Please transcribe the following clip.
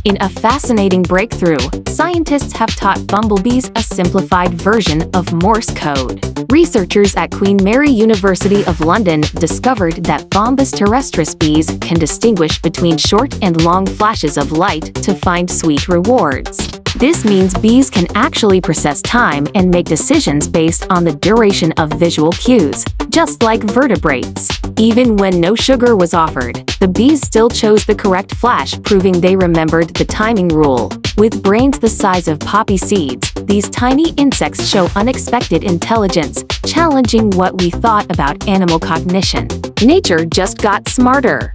In a fascinating breakthrough, scientists have taught bumblebees a simplified version of Morse code. Researchers at Queen Mary University of London discovered that Bombus terrestris bees can distinguish between short and long flashes of light to find sweet rewards. This means bees can actually process time and make decisions based on the duration of visual cues, just like vertebrates. Even when no sugar was offered, the bees still chose the correct flash, proving they remembered the timing rule. With brains the size of poppy seeds, these tiny insects show unexpected intelligence, challenging what we thought about animal cognition. Nature just got smarter.